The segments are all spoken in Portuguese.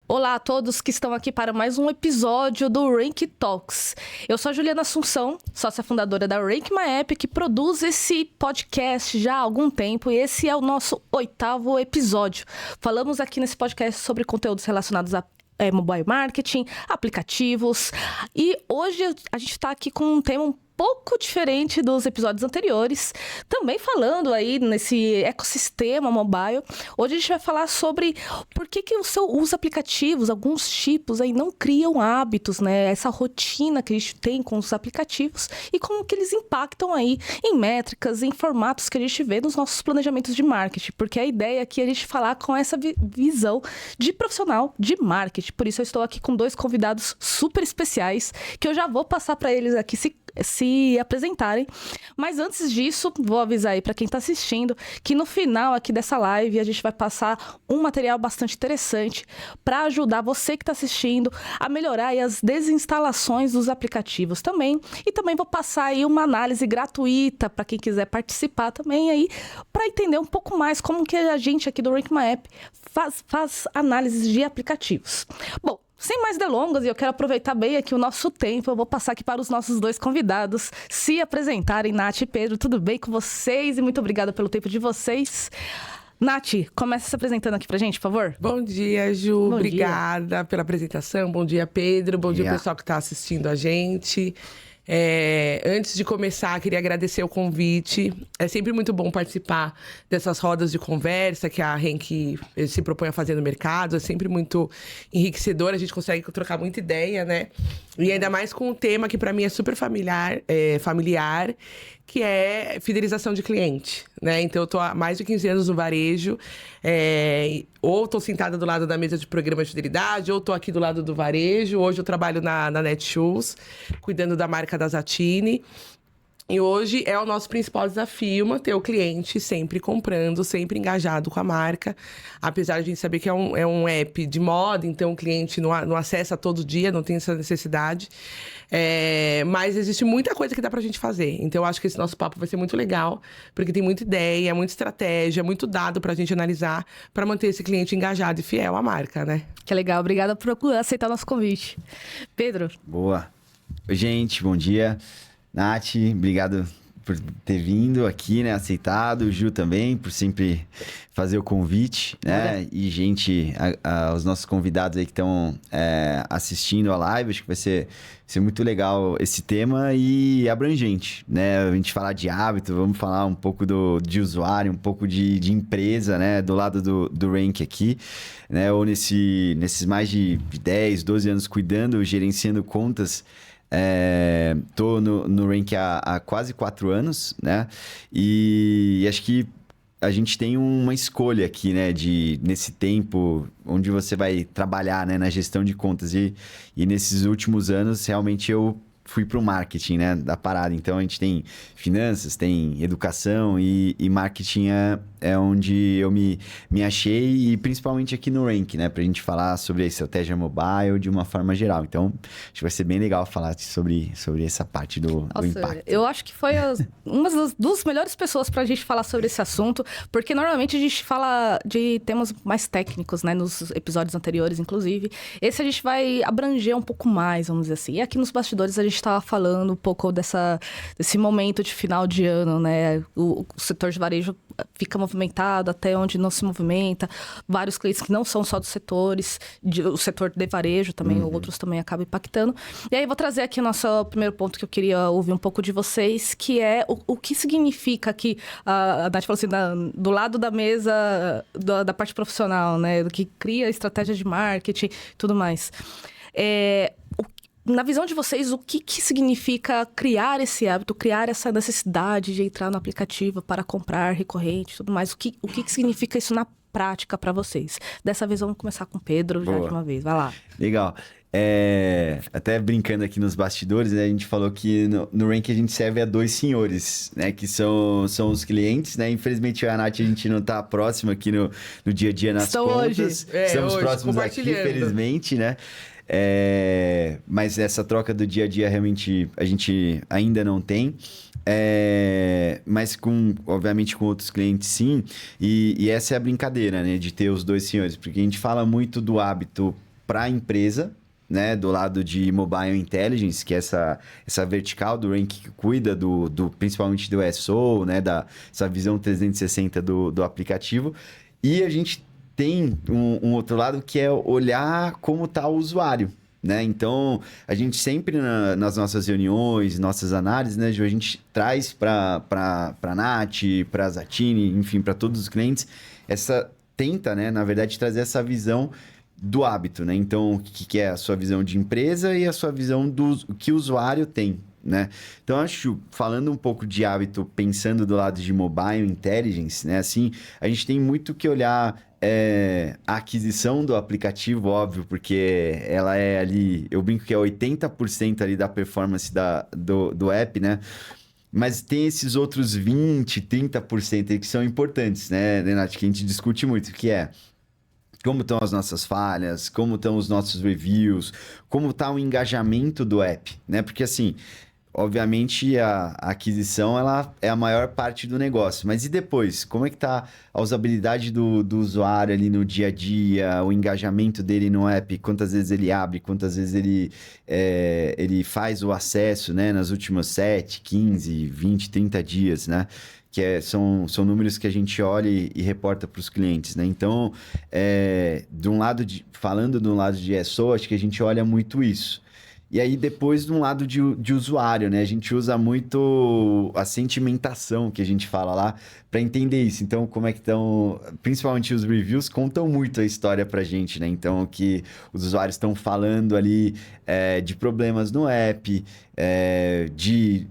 Olá a todos que estão aqui para mais um episódio do Rank Talks. Eu sou a Juliana Assunção, sócia fundadora da Rank My App, que produz esse podcast já há algum tempo, e esse é o nosso 8º episódio. Falamos aqui nesse podcast sobre conteúdos relacionados a mobile marketing, aplicativos, e hoje a gente está aqui com um tema um pouco diferente dos episódios anteriores, também falando aí nesse ecossistema mobile. Hoje a gente vai falar sobre por que os aplicativos, alguns tipos aí não criam hábitos, né? Essa rotina que a gente tem com os aplicativos e como que eles impactam aí em métricas, em formatos que a gente vê nos nossos planejamentos de marketing, porque a ideia aqui é a gente falar com essa visão de profissional de marketing. Por isso eu estou aqui com 2 convidados super especiais, que eu já vou passar para eles aqui se apresentarem. Mas antes disso, vou avisar aí para quem está assistindo que no final aqui dessa live a gente vai passar um material bastante interessante para ajudar você que está assistindo a melhorar aí as desinstalações dos aplicativos também. E também vou passar aí uma análise gratuita para quem quiser participar também aí, para entender um pouco mais como que a gente aqui do Rank My App faz análises de aplicativos. Bom, sem mais delongas, e eu quero aproveitar bem aqui o nosso tempo, eu vou passar aqui para os nossos 2 convidados se apresentarem. Nath e Pedro, tudo bem com vocês? E muito obrigada pelo tempo de vocês. Nath, começa se apresentando aqui pra gente, por favor. Bom dia, Ju. Obrigada pela apresentação. Bom dia, Pedro. Bom dia, pessoal que está assistindo a gente. Antes de começar, queria agradecer o convite. É sempre muito bom participar dessas rodas de conversa que a Rank se propõe a fazer no mercado. É sempre muito enriquecedor, a gente consegue trocar muita ideia, né? E ainda mais com um tema que para mim é super familiar, que é fidelização de cliente, né? Então, eu tô há mais de 15 anos no varejo, ou tô sentada do lado da mesa de programa de fidelidade, ou tô aqui do lado do varejo. Hoje eu trabalho na Netshoes, cuidando da marca da Zattini. E hoje é o nosso principal desafio, manter o cliente sempre comprando, sempre engajado com a marca. Apesar de a gente saber que é um app de moda, então o cliente não acessa todo dia, não tem essa necessidade. Mas existe muita coisa que dá pra gente fazer. Então eu acho que esse nosso papo vai ser muito legal, porque tem muita ideia, muita estratégia, muito dado pra gente analisar, pra manter esse cliente engajado e fiel à marca, né? Que legal, obrigada por aceitar nosso convite. Pedro. Boa. Oi, gente, bom dia. Nath, obrigado por ter vindo aqui, né? Aceitado. O Ju também, por sempre fazer o convite, né? E, gente, os nossos convidados aí que estão assistindo a live, acho que vai ser muito legal esse tema e abrangente, né? A gente falar de hábito, vamos falar um pouco de usuário, um pouco de empresa, né? Do lado do Rank aqui, né? Ou nesses mais de 10, 12 anos cuidando, gerenciando contas. Tô no Rank há quase 4 anos, né? E acho que a gente tem uma escolha aqui, né? Nesse tempo onde você vai trabalhar, né? Na gestão de contas. E nesses últimos anos, realmente eu fui pro marketing, né? Da parada. Então, a gente tem finanças, tem educação e marketing é onde eu me achei, e principalmente aqui no Rank, né? Pra gente falar sobre a estratégia mobile de uma forma geral. Então, acho que vai ser bem legal falar sobre essa parte do impacto. Eu acho que foi uma das melhores pessoas pra gente falar sobre esse assunto, porque normalmente a gente fala de temas mais técnicos, né? Nos episódios anteriores, inclusive. Esse a gente vai abranger um pouco mais, vamos dizer assim. E aqui nos bastidores a gente estava falando um pouco desse momento de final de ano, né? O setor de varejo fica movimentado, até onde não se movimenta. Vários clientes que não são só dos setores, o setor de varejo também, outros também acabam impactando. E aí, vou trazer aqui o nosso primeiro ponto que eu queria ouvir um pouco de vocês, que é o que significa que a Nath falou assim, do lado da mesa da parte profissional, né? Do que cria estratégia de marketing e tudo mais. Na visão de vocês, o que significa criar esse hábito, criar essa necessidade de entrar no aplicativo para comprar recorrente e tudo mais? O que significa isso na prática para vocês? Dessa vez vamos começar com o Pedro. Boa. Já de uma vez. Vai lá. Legal. Até brincando aqui nos bastidores, né, a gente falou que no Rank a gente serve a 2 senhores, né, que são os clientes, né? Infelizmente, eu e a Nath, a gente não tá próximo aqui no dia a dia nas contas. Hoje. Estamos próximos aqui, felizmente, né? Mas essa troca do dia a dia realmente a gente ainda não tem. Mas obviamente com outros clientes sim, e essa é a brincadeira, né, de ter os dois senhores, porque a gente fala muito do hábito para a empresa, né, do lado de Mobile Intelligence, que é essa vertical do Rank que cuida principalmente do SEO, né, essa visão 360 do aplicativo, e a gente tem um outro lado que é olhar como está o usuário. Né? Então, a gente sempre nas nossas reuniões, nossas análises, né, Ju, a gente traz para a Nath, para a Zatini, enfim, para todos os clientes, tenta, né, na verdade, trazer essa visão do hábito, né? Então, o que é a sua visão de empresa e a sua visão do que o usuário tem, né? Então, acho, falando um pouco de hábito, pensando do lado de Mobile Intelligence, né? Assim, a gente tem muito que olhar a aquisição do aplicativo, óbvio, porque ela é ali, eu brinco que é 80% ali da performance do app, né? Mas tem esses outros 20%, 30% aí que são importantes, né, Renato? Que a gente discute muito, que é como estão as nossas falhas, como estão os nossos reviews, como está o engajamento do app, né? Porque assim, obviamente a aquisição ela é a maior parte do negócio, mas e depois? Como é que está a usabilidade do usuário ali no dia a dia, o engajamento dele no app, quantas vezes ele abre, quantas vezes ele faz o acesso, né? Nas últimas 7, 15, 20, 30 dias, né? Que são números que a gente olha e reporta para os clientes, né? Então, falando de um lado de SEO, acho que a gente olha muito isso. E aí, depois, de um lado de usuário, né? A gente usa muito a sentimentação que a gente fala lá para entender isso. Então, como é que estão... Principalmente os reviews contam muito a história para a gente, né? Então, o que os usuários estão falando ali de problemas no app, de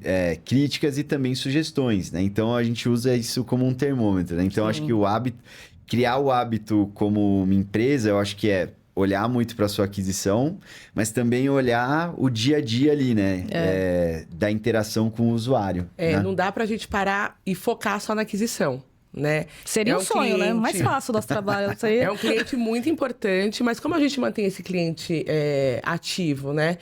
críticas e também sugestões, né? Então, a gente usa isso como um termômetro, né? Então, Sim. acho que criar o hábito como uma empresa, eu acho que olhar muito para sua aquisição, mas também olhar o dia a dia ali, né? Da interação com o usuário. Né? Não dá pra gente parar e focar só na aquisição, né? Seria um sonho, né? Mais fácil do nosso trabalho. Isso aí. É um cliente muito importante, mas como a gente mantém esse cliente ativo, né?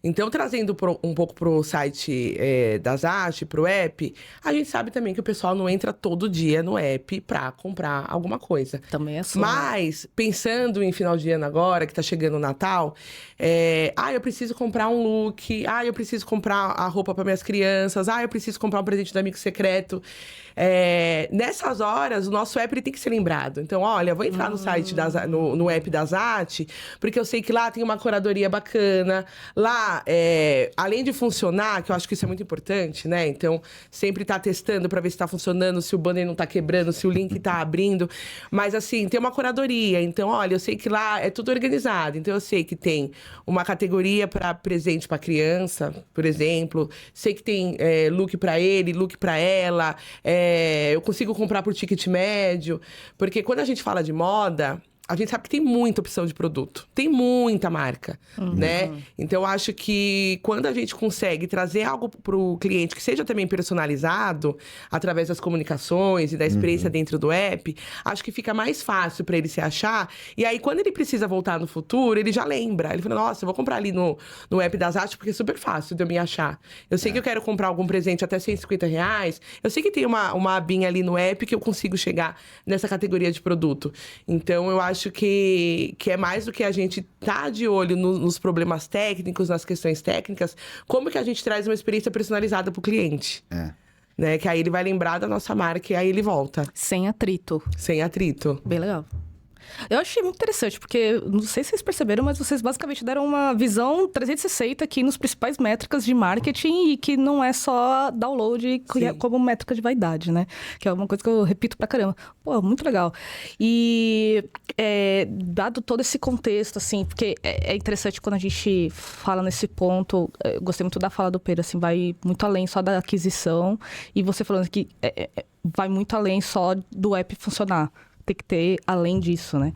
Então, trazendo um pouco pro site da Zat, pro app, a gente sabe também que o pessoal não entra todo dia no app pra comprar alguma coisa. Também é sonho. Mas, pensando em final de ano agora, que tá chegando o Natal, eu preciso comprar um look, eu preciso comprar a roupa para minhas crianças, eu preciso comprar um presente do amigo secreto. Nessas horas, o nosso app ele tem que ser lembrado. Então, olha, eu vou entrar no site, no app da Zat, porque eu sei que lá tem uma curadoria bacana. Lá, além de funcionar, que eu acho que isso é muito importante, né? Então, sempre tá testando para ver se tá funcionando, se o banner não tá quebrando, se o link tá abrindo. Mas, assim, tem uma curadoria. Então, olha, eu sei que lá é tudo organizado. Então, eu sei que tem uma categoria para presente para criança, por exemplo. Sei que tem look para ele, look para ela. Eu consigo comprar por ticket médio. Porque quando a gente fala de moda, a gente sabe que tem muita opção de produto. Tem muita marca, né? Então, eu acho que quando a gente consegue trazer algo pro cliente que seja também personalizado, através das comunicações e da experiência dentro do app, acho que fica mais fácil para ele se achar. E aí, quando ele precisa voltar no futuro, ele já lembra. Ele fala, nossa, eu vou comprar ali no app das Zat, porque é super fácil de eu me achar. Eu sei que eu quero comprar algum presente até R$150. Eu sei que tem uma abinha ali no app que eu consigo chegar nessa categoria de produto. Então, eu acho que é mais do que a gente tá de olho nos problemas técnicos, nas questões técnicas, como que a gente traz uma experiência personalizada pro cliente. Né? Que aí ele vai lembrar da nossa marca e aí ele volta. Sem atrito. Sem atrito. Bem legal. Eu achei muito interessante, porque não sei se vocês perceberam, mas vocês basicamente deram uma visão 360 aqui nos principais métricas de marketing e que não é só download como métrica de vaidade, né? Que é uma coisa que eu repito pra caramba. Pô, muito legal. E dado todo esse contexto, assim, porque é interessante quando a gente fala nesse ponto, eu gostei muito da fala do Pedro, assim, vai muito além só da aquisição e você falando que vai muito além só do app funcionar. tem que ter além disso, né?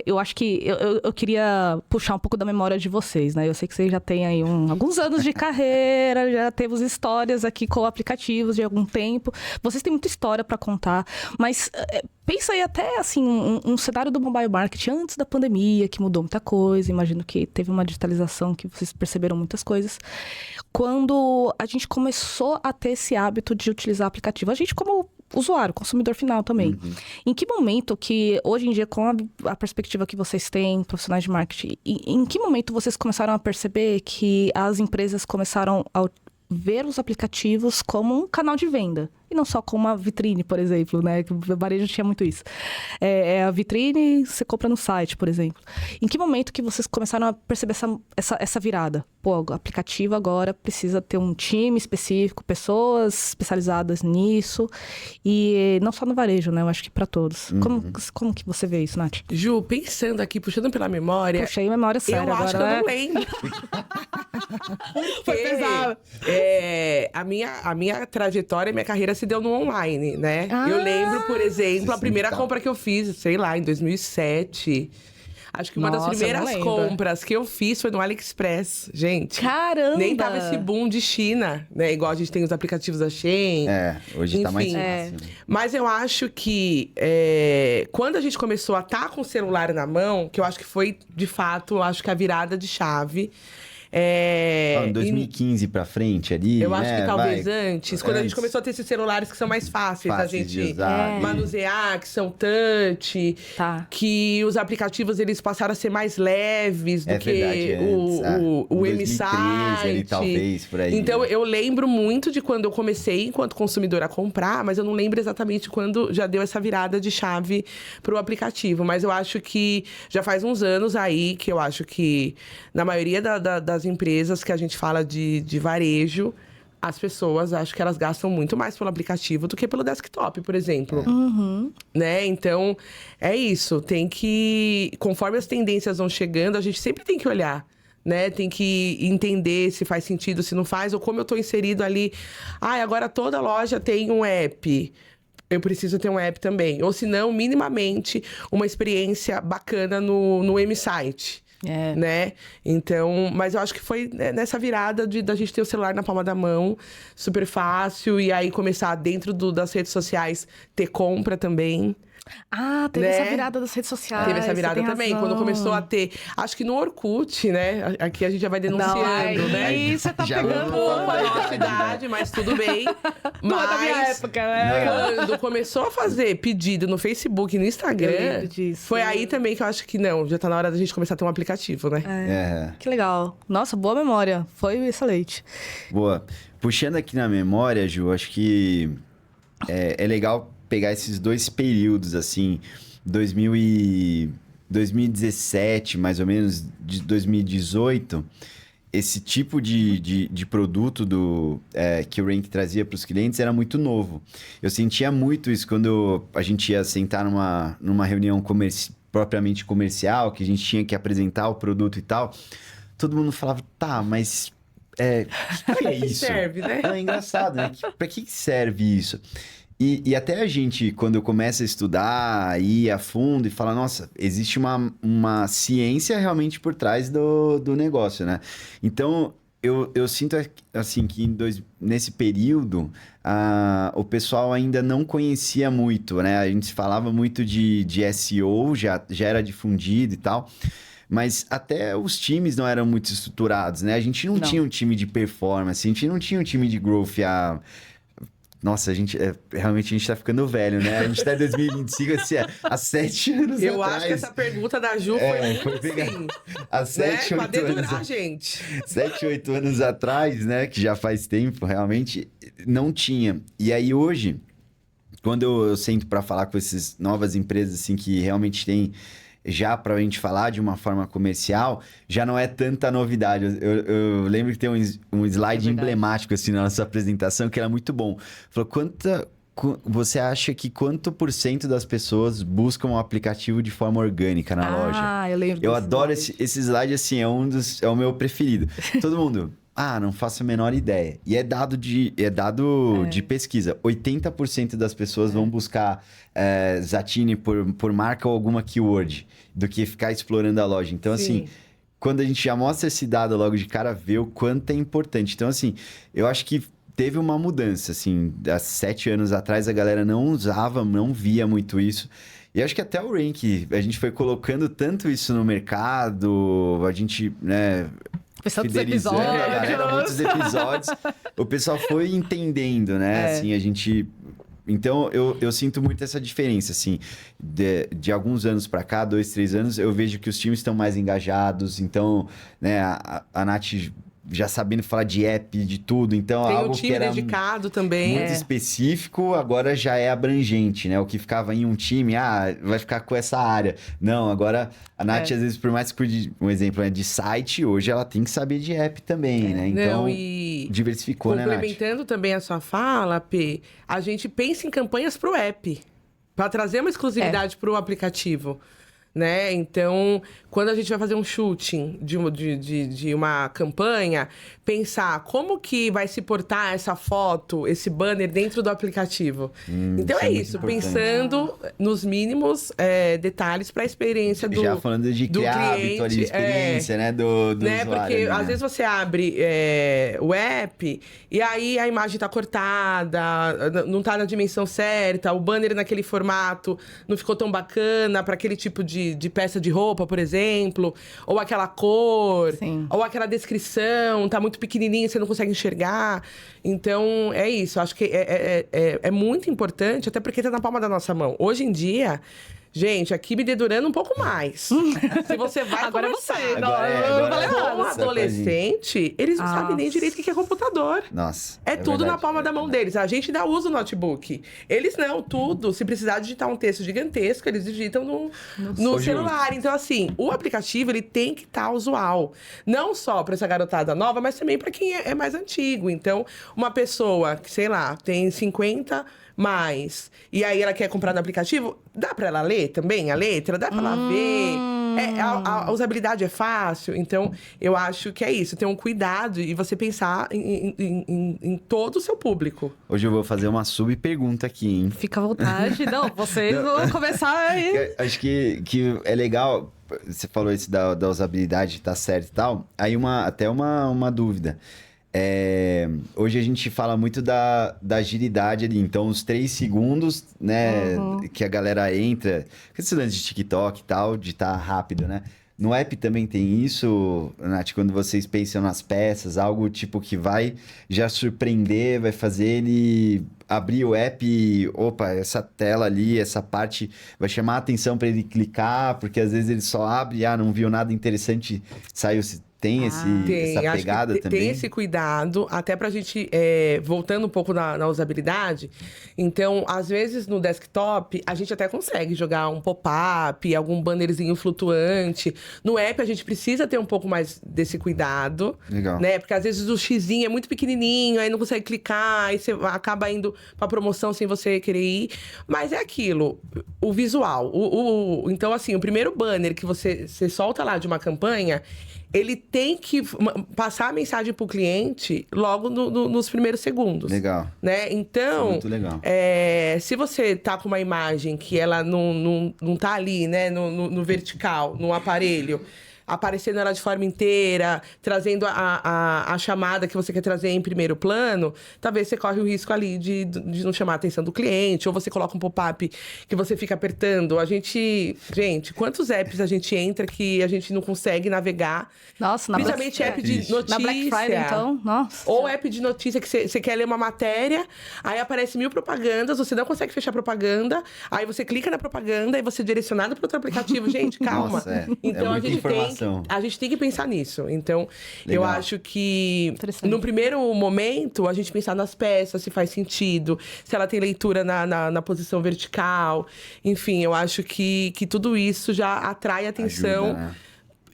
Eu acho que eu queria puxar um pouco da memória de vocês, né? Eu sei que vocês já têm aí alguns anos de carreira, já temos histórias aqui com aplicativos de algum tempo. Vocês têm muita história para contar, mas pensa aí até, assim, um cenário do mobile marketing antes da pandemia, que mudou muita coisa. Imagino que teve uma digitalização que vocês perceberam muitas coisas. Quando a gente começou a ter esse hábito de utilizar aplicativo, a gente como usuário, consumidor final também. Em que momento que, hoje em dia, com a perspectiva que vocês têm, profissionais de marketing, em que momento vocês começaram a perceber que as empresas começaram a ver os aplicativos como um canal de venda? E não só como uma vitrine, por exemplo, né? Que o varejo tinha muito isso. A vitrine, você compra no site, por exemplo. Em que momento que vocês começaram a perceber essa virada? Pô, o aplicativo agora precisa ter um time específico, pessoas especializadas nisso. E não só no varejo, né? Eu acho que para todos. Como que você vê isso, Nath? Ju, pensando aqui, puxando pela memória... Puxei memória séria agora, eu acho que eu não lembro. Foi pesado. A minha trajetória, minha carreira se deu no online, né? Eu lembro, por exemplo, a primeira compra que eu fiz, sei lá, em 2007. Acho que uma das primeiras compras que eu fiz foi no AliExpress, gente. Caramba! Nem tava esse boom de China, né? Igual a gente tem os aplicativos da Shein. Hoje tá mais fácil. Mas eu acho que quando a gente começou a estar com o celular na mão, que eu acho que foi, de fato, acho que a virada de chave... Em 2015 pra frente ali, eu acho que talvez antes, quando a gente começou a ter esses celulares que são mais fáceis da gente manusear, que são touch, que os aplicativos eles passaram a ser mais leves do que o M-Site. Talvez, por aí. Então eu lembro muito de quando eu comecei enquanto consumidora a comprar, mas eu não lembro exatamente quando já deu essa virada de chave pro aplicativo. Mas eu acho que já faz uns anos aí que eu acho que na maioria das empresas que a gente fala de varejo, as pessoas, acho que elas gastam muito mais pelo aplicativo do que pelo desktop, por exemplo. Né? Então, é isso. Tem que... Conforme as tendências vão chegando, a gente sempre tem que olhar, né? Tem que entender se faz sentido, se não faz, ou como eu estou inserido ali. Agora toda loja tem um app. Eu preciso ter um app também. Ou se não, minimamente, uma experiência bacana no M-Site. Né? Então, mas eu acho que foi nessa virada da gente ter o celular na palma da mão, super fácil, e aí começar dentro das redes sociais ter compra também. Teve essa virada das redes sociais. Teve essa virada também, razão. Quando começou a ter... Acho que no Orkut, né? Aqui a gente já vai denunciando, né? Ih, você tá pegando uma novidade, mas tudo bem. Não é da minha época, né? Quando começou a fazer pedido no Facebook e no Instagram, foi aí também que eu acho que não, já tá na hora da gente começar a ter um aplicativo, né? Que legal. Nossa, boa memória. Foi excelente. Boa. Puxando aqui na memória, Ju, acho que é legal pegar esses dois períodos, assim, 2017, mais ou menos, de 2018, esse tipo de produto que o Rank trazia para os clientes era muito novo. Eu sentia muito isso quando a gente ia sentar numa reunião propriamente comercial, que a gente tinha que apresentar o produto e tal. Todo mundo falava, mas... o que é isso? Serve, né? É engraçado, né? Para que serve isso? E até a gente, quando começa a estudar, ir a fundo e fala, nossa, existe uma ciência realmente por trás do negócio, né? Então, eu sinto assim que nesse período, o pessoal ainda não conhecia muito, né? A gente falava muito de SEO, já era difundido e tal. Mas até os times não eram muito estruturados, né? A gente não tinha um time de performance, a gente não tinha um time de growth. Nossa, realmente a gente tá ficando velho, né? A gente tá em 2025, assim, há 7 anos atrás. Eu acho que essa pergunta da Ju foi assim, há 7, 8 anos. Gente. 7, 8 anos atrás, né? Que já faz tempo, realmente, não tinha. E aí hoje, quando eu sento para falar com essas novas empresas, assim, que realmente tem... Já para a gente falar de uma forma comercial, já não é tanta novidade. Eu lembro que tem um slide emblemático assim na nossa apresentação que era muito bom. Falou, você acha que quanto % das pessoas buscam um aplicativo de forma orgânica na loja? Eu lembro. Eu adoro esse slide, assim, é o meu preferido. Todo mundo... não faço a menor ideia. E é dado de pesquisa. 80% das pessoas vão buscar Zattini por marca ou alguma keyword do que ficar explorando a loja. Então, assim, quando a gente já mostra esse dado logo de cara, vê o quanto é importante. Então, assim, eu acho que teve uma mudança, assim. Há 7 anos atrás, a galera não usava, não via muito isso. E acho que até o Rank, a gente foi colocando tanto isso no mercado, a gente, né... Fidelizando a galera, muitos episódios. O pessoal foi entendendo, né? Assim, a gente... Então, eu sinto muito essa diferença, assim. De alguns anos pra cá, 2, 3 anos, eu vejo que os times estão mais engajados. Então, né, a Nath já sabendo falar de app, de tudo. Então, tem algo um time que era dedicado também. muito específico, agora já é abrangente, né? O que ficava em um time, vai ficar com essa área. Não, agora a Nath, às vezes, por mais que cuide, um exemplo, né, de site, hoje ela tem que saber de app também, né? Então, diversificou, né, Nath? Complementando também a sua fala, P, a gente pensa em campanhas para o app, para trazer uma exclusividade para o aplicativo. Né? Então, quando a gente vai fazer um shooting de uma campanha, pensar como que vai se portar essa foto, esse banner dentro do aplicativo. Então é isso, pensando nos mínimos detalhes para a experiência do já falando de criar cliente, hábito ali, de experiência, né? Do né? usuário. Porque ali, né? às vezes você abre o app e aí a imagem tá cortada, não tá na dimensão certa, o banner naquele formato não ficou tão bacana para aquele tipo de peça de roupa, por exemplo, ou aquela cor, ou aquela descrição, tá muito pequenininha, você não consegue enxergar. Então, é isso. Acho que é muito importante, até porque tá na palma da nossa mão. Hoje em dia... Gente, aqui me dedurando um pouco mais. Se você vai agora conversar... você. Não, com um adolescente, eles não sabem nem direito o que é computador. Nossa. É tudo verdade, na palma da mão deles. A gente ainda usa o notebook. Eles não, tudo. Se precisar digitar um texto gigantesco, eles digitam no celular. Então, assim, o aplicativo, ele tem que estar usual. Não só para essa garotada nova, mas também para quem é mais antigo. Então, uma pessoa que, sei lá, tem 50... mais. E aí ela quer comprar no aplicativo, dá pra ela ler também a letra? Dá pra ela ver? A usabilidade é fácil. Então, eu acho que é isso. Ter um cuidado e você pensar em todo o seu público. Hoje eu vou fazer uma sub-pergunta aqui, hein? Fica à vontade. Não, vocês vão começar aí. Acho que é legal... Você falou isso da usabilidade, tá certo e tal. Aí até uma dúvida. Hoje a gente fala muito da agilidade ali, então os 3 segundos, né, que a galera entra, esse lance de TikTok e tal, de estar rápido, né? No app também tem isso, Nath, quando vocês pensam nas peças, algo tipo que vai já surpreender, vai fazer ele abrir o app e, opa, essa tela ali, essa parte vai chamar a atenção para ele clicar, porque às vezes ele só abre, não viu nada interessante, saiu... Tem essa pegada também? Tem esse cuidado, até pra gente, voltando um pouco na usabilidade. Então, às vezes no desktop, a gente até consegue jogar um pop-up, algum bannerzinho flutuante. No app, a gente precisa ter um pouco mais desse cuidado. Legal. Né? Porque às vezes o xizinho é muito pequenininho, aí não consegue clicar, aí você acaba indo pra promoção sem você querer ir. Mas é aquilo, o visual. Então, assim, o primeiro banner que você solta lá de uma campanha... ele tem que passar a mensagem para o cliente logo nos primeiros segundos. Legal. Né? Então, muito legal. Se você tá com uma imagem que ela não tá ali, né, no vertical, no aparelho, aparecendo ela de forma inteira, trazendo a chamada que você quer trazer em primeiro plano, talvez você corre o risco ali de não chamar a atenção do cliente, ou você coloca um pop-up que você fica apertando. Gente, quantos apps a gente entra que a gente não consegue navegar? Nossa, principalmente app de notícia. Na Black Friday, então, nossa. Ou app de notícia que você quer ler uma matéria, aí aparece 1000 propagandas, você não consegue fechar propaganda, aí você clica na propaganda e você é direcionado para outro aplicativo. Gente, calma. Nossa, então a gente tem que pensar nisso. Então, legal. Eu acho que no primeiro momento, a gente pensar nas peças, se faz sentido, se ela tem leitura na posição vertical. Enfim, eu acho que tudo isso já atrai atenção. Ajuda, né?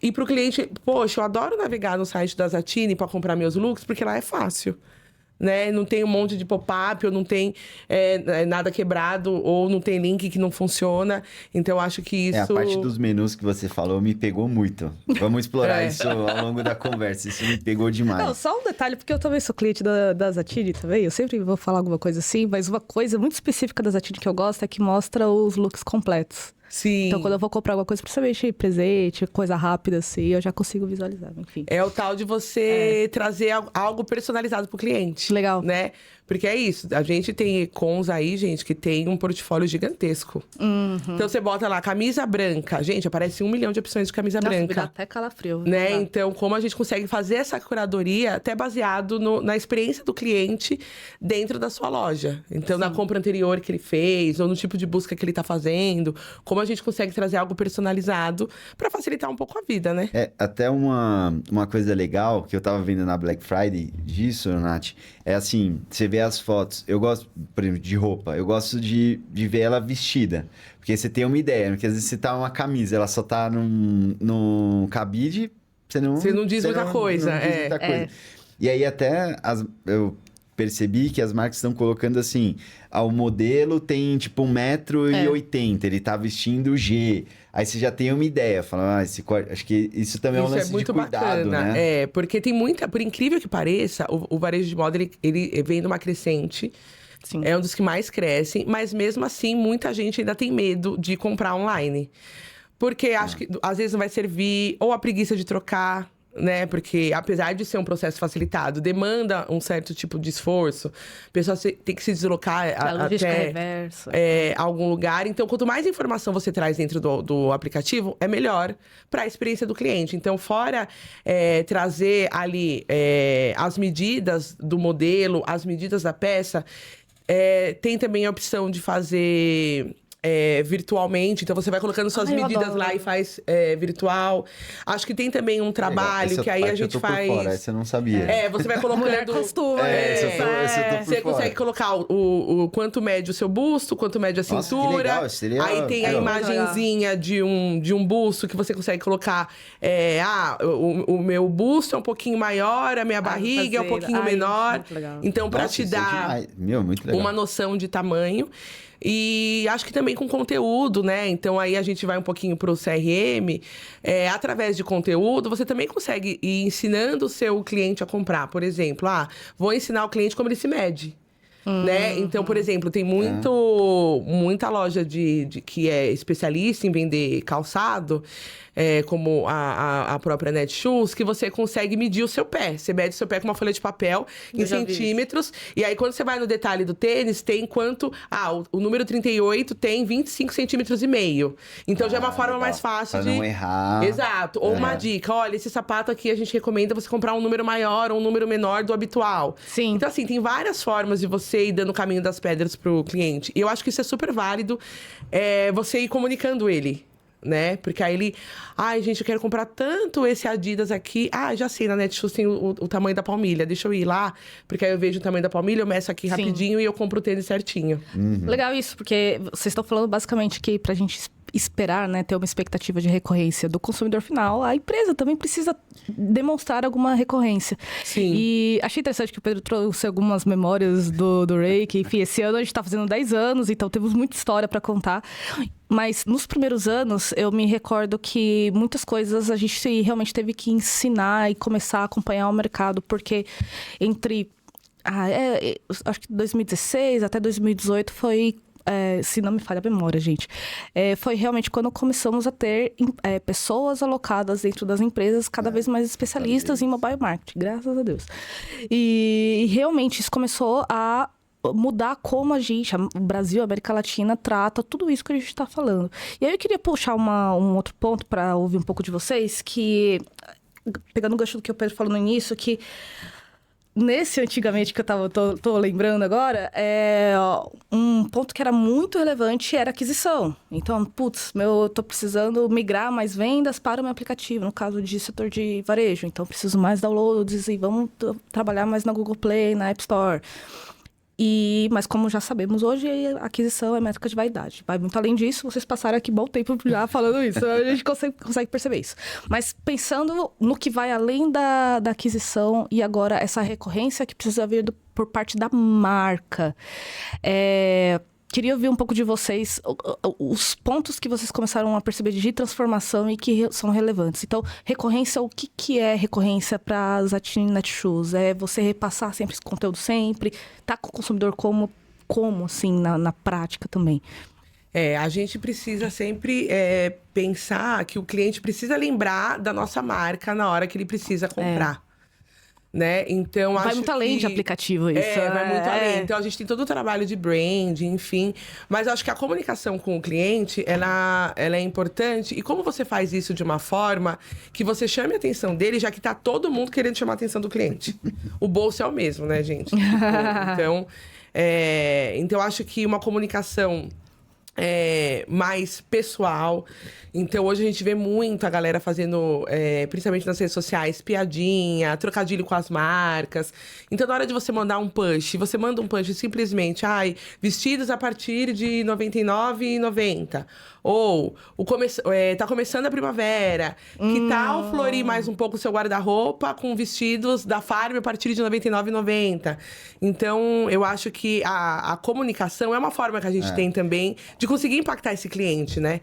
E pro cliente, poxa, eu adoro navegar no site da Zattini para comprar meus looks, porque lá é fácil. né? Não tem um monte de pop-up, ou não tem nada quebrado, ou não tem link que não funciona. Então, acho que isso... A parte dos menus que você falou me pegou muito. Vamos explorar isso ao longo da conversa. Isso me pegou demais. Não, só um detalhe, porque eu também sou cliente da Zattini também. Eu sempre vou falar alguma coisa assim, mas uma coisa muito específica da Zattini que eu gosto é que mostra os looks completos. Sim. Então, quando eu vou comprar alguma coisa, principalmente presente, coisa rápida, assim, eu já consigo visualizar, enfim. É o tal de você trazer algo personalizado pro cliente. Legal. Né? Porque é isso, a gente tem e-cons aí, gente, que tem um portfólio gigantesco. Então, você bota lá, camisa branca. Gente, aparece 1 milhão de opções de camisa branca. Me dá até calafrio. Né? Então, como a gente consegue fazer essa curadoria, até baseado na experiência do cliente dentro da sua loja. Então, na compra anterior que ele fez, ou no tipo de busca que ele tá fazendo. Como a gente consegue trazer algo personalizado para facilitar um pouco a vida, né? Até uma coisa legal que eu tava vendo na Black Friday disso, Nath, é assim, você vê as fotos, eu gosto, por exemplo, de roupa, eu gosto de ver ela vestida, porque você tem uma ideia, porque às vezes você tá uma camisa, ela só tá num cabide, você não diz muita coisa. E aí até eu percebi que as marcas estão colocando assim, o modelo tem tipo 1,80 m, ele tá vestindo G. Aí você já tem uma ideia, falando, acho que isso também é um lance de cuidado, bacana, né? Porque tem muita, por incrível que pareça, o varejo de moda, ele vem numa crescente. Sim. É um dos que mais crescem, mas mesmo assim, muita gente ainda tem medo de comprar online. Porque acho que às vezes não vai servir, ou a preguiça de trocar, né? Porque apesar de ser um processo facilitado, demanda um certo tipo de esforço. A pessoa tem que se deslocar até algum lugar. Então, quanto mais informação você traz dentro do aplicativo, é melhor para a experiência do cliente. Então, fora trazer ali as medidas do modelo, as medidas da peça, tem também a opção de fazer... virtualmente, então você vai colocando suas medidas lá e faz virtual. Acho que tem também um trabalho que aí a gente faz. Por fora, essa eu não sabia. Você vai colocando. Mulher costuma. Você consegue colocar o quanto mede o seu busto, quanto mede a cintura. Nossa, que legal, seria... Aí tem a imagenzinha de um busto que você consegue colocar. O meu busto é um pouquinho maior, a minha barriga é um pouquinho menor. Então, para te dar uma noção de tamanho. E acho que também com conteúdo, né? Então, aí a gente vai um pouquinho pro CRM. Através de conteúdo, você também consegue ir ensinando o seu cliente a comprar. Por exemplo, vou ensinar o cliente como ele se mede. Né? Então, por exemplo, tem muita loja que é especialista em vender calçado, como a própria Netshoes, que você consegue medir o seu pé. Você mede o seu pé com uma folha de papel em centímetros. E aí, quando você vai no detalhe do tênis, tem quanto... o número 38 tem 25 centímetros e meio. Então, já é uma forma mais fácil pra não errar. Exato. Ou uma dica. Olha, esse sapato aqui a gente recomenda você comprar um número maior ou um número menor do habitual. Sim. Então, assim, tem várias formas de você ir dando o caminho das pedras pro cliente. E eu acho que isso é super válido, você ir comunicando ele. Né? Porque aí ele... gente, eu quero comprar tanto esse Adidas aqui. Já sei, na Netshoes tem o tamanho da palmilha. Deixa eu ir lá, porque aí eu vejo o tamanho da palmilha, eu meço aqui rapidinho e eu compro o tênis certinho. Legal isso, porque vocês estão falando basicamente que pra gente esperar, né, ter uma expectativa de recorrência do consumidor final, a empresa também precisa demonstrar alguma recorrência. Sim. E achei interessante que o Pedro trouxe algumas memórias do Reiki. Enfim, esse ano a gente tá fazendo 10 anos, então temos muita história para contar. Mas nos primeiros anos, eu me recordo que muitas coisas a gente realmente teve que ensinar e começar a acompanhar o mercado, porque entre... acho que 2016 até 2018 foi... se não me falha a memória, gente. Foi realmente quando começamos a ter pessoas alocadas dentro das empresas cada vez mais especialistas em mobile marketing, graças a Deus. E realmente isso começou a mudar como o Brasil, a América Latina, trata tudo isso que a gente está falando. E aí eu queria puxar um outro ponto para ouvir um pouco de vocês, que, pegando o gancho do que o Pedro falou no início, que nesse antigamente que eu tô lembrando agora, um ponto que era muito relevante era aquisição. Então, eu tô precisando migrar mais vendas para o meu aplicativo, no caso de setor de varejo. Então, preciso mais downloads e vamos trabalhar mais na Google Play, na App Store. Mas como já sabemos hoje, a aquisição é métrica de vaidade. Vai muito além disso, vocês passaram aqui bom tempo já falando isso. A gente consegue perceber isso. Mas pensando no que vai além da aquisição e agora essa recorrência que precisa vir por parte da marca. Queria ouvir um pouco de vocês, os pontos que vocês começaram a perceber de transformação e que são relevantes. Então, recorrência, o que é recorrência para as Zattini Netshoes? É você repassar sempre esse conteúdo sempre? Tá com o consumidor como assim, na prática também? A gente precisa sempre pensar que o cliente precisa lembrar da nossa marca na hora que ele precisa comprar. Né? Então, vai muito além de aplicativo isso. Vai muito além. Então, a gente tem todo o trabalho de brand, enfim. Mas eu acho que a comunicação com o cliente, ela é importante. E como você faz isso de uma forma que você chame a atenção dele, já que tá todo mundo querendo chamar a atenção do cliente. O bolso é o mesmo, né, gente? Então, eu acho que uma comunicação mais pessoal. Então, hoje a gente vê muito a galera fazendo, principalmente nas redes sociais, piadinha, trocadilho com as marcas. Então, na hora de você mandar um push, você manda um push simplesmente, vestidos a partir de R$ 99,90. Ou, tá começando a primavera. Que tal florir mais um pouco o seu guarda-roupa com vestidos da Farm a partir de R$ 99,90? Então, eu acho que a comunicação é uma forma que a gente tem também de conseguir impactar esse cliente, né?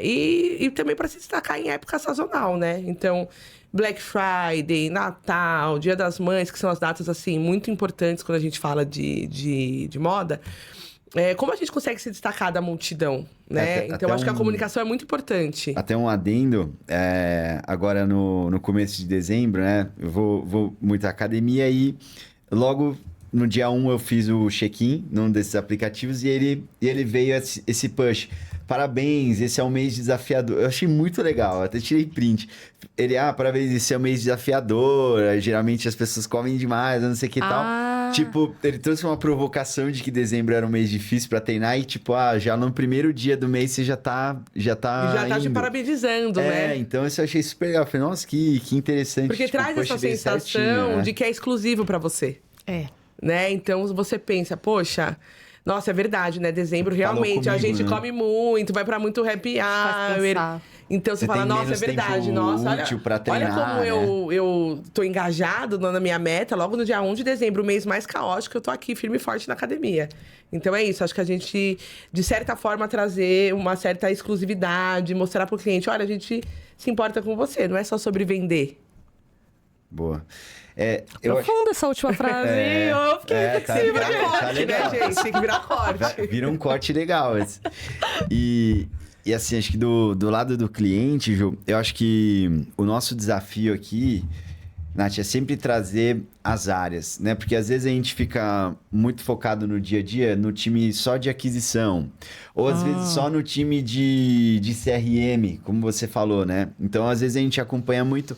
E também para se destacar em época sazonal, né? Então, Black Friday, Natal, Dia das Mães, que são as datas, assim, muito importantes quando a gente fala de moda. Como a gente consegue se destacar da multidão, né? Então, acho que a comunicação é muito importante. Até um adendo, agora no começo de dezembro, né? Eu vou muito à academia e logo no dia 1 eu fiz o check-in num desses aplicativos e ele veio esse push. Parabéns, esse é um mês desafiador. Eu achei muito legal, até tirei print. Ele, parabéns, esse é um mês desafiador. Geralmente as pessoas comem demais, não sei o que e tal. Tipo, ele trouxe uma provocação de que dezembro era um mês difícil pra treinar e, tipo, já no primeiro dia do mês você já tá te parabenizando, né? Então isso eu achei super legal. Eu falei, nossa, que interessante. Porque traz essa sensação certinho, de que é exclusivo pra você. Né? Então você pensa, poxa, nossa, é verdade, né? Dezembro realmente a gente come muito, vai pra muito happy hour. Então você fala, nossa, é verdade, nossa, olha como eu tô engajado na minha meta, logo no dia 1 de dezembro, o mês mais caótico, eu tô aqui firme e forte na academia. Então é isso, acho que a gente, de certa forma, trazer uma certa exclusividade, mostrar pro cliente, olha, a gente se importa com você, não é só sobre vender. Boa. Profunda essa última frase. Eu fiquei reflexiva. Tem que virar corte, né, gente? Tem que virar corte. Vira um corte legal. E assim, acho que do lado do cliente, Ju, eu acho que o nosso desafio aqui, Nath, é sempre trazer as áreas, né? Porque às vezes a gente fica muito focado no dia a dia, no time só de aquisição. Ou às vezes só no time de CRM, como você falou, né? Então, às vezes a gente acompanha muito